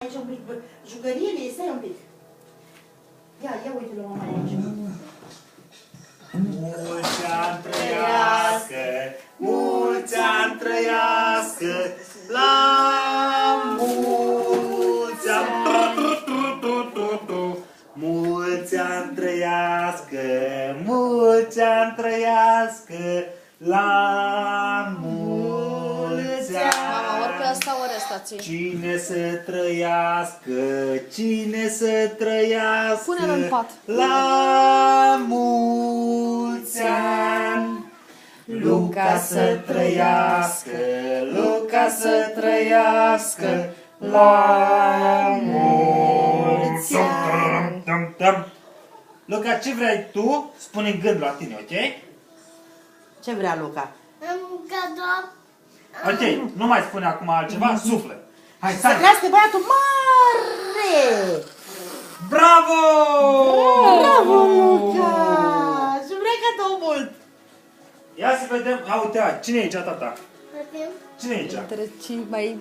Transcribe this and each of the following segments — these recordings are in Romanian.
Aici un pic, jucăriile, stai un pic. Ia uite-l o mama aici. Mulți ani trăiască, mulți ani trăiască, la mulți ani. Mulți ani trăiască, mulți ani trăiască, la mulți ani. Mama, ori pe asta, ori asta ții. Cine să trăiască, cine să trăiască, Pune-l în pat. la mulți ani. Luca să trăiască, Luca să trăiască, la mulți ani. Luca, ce vrei tu? Spune în gând la tine, ok? Ce vrea Luca? Ok, nu mai spune acum altceva, suflă. Hai, Să stai! crească băiatul mare! Bravo! Bravo, Luca! Și vrea cadou mult! Ia să vedem, a, uite, cine e aici, tata? Cine e aici? Treci mai...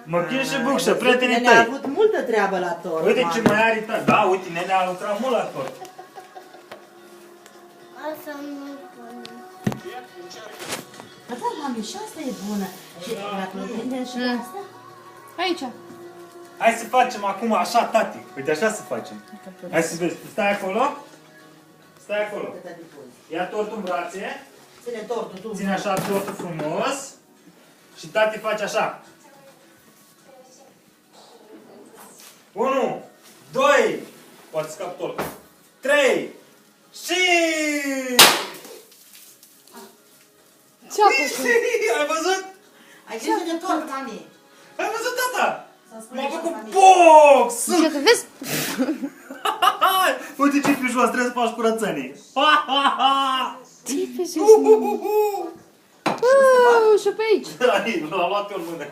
Măchin și Bucșă, prietenii Nene a tăi. avut multă treabă la tort. Uite mama. ce mai are tăi. Da, uite, nene a lucrat mult la tort. Asta nu pun. Da, mami, și asta e bună. Și dacă îl prinde și pe asta? Aici. Hai să facem acum așa, tati. Uite, așa să facem. Hai să vezi, tu stai acolo. Stai acolo. Ia tortul în brațe. Ține tortul tu. Ține așa tortul frumos. Și tati face așa. 1, 2, poate scap tortul. 3 și... Ce-a făcut? Ai văzut? Ai grijă de tort, mami. Ai văzut, tata? Să spune M-a și făcut mami. box! Ce te vezi? Uite ce pe jos, trebuie să faci curățenie. Ce pe jos? Și pe aici. L-a luat eu în mână.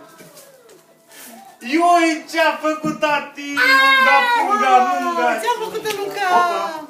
Ioi, ce-a făcut tati? Munga, munga, munga. Ce-a făcut Luca? Opa.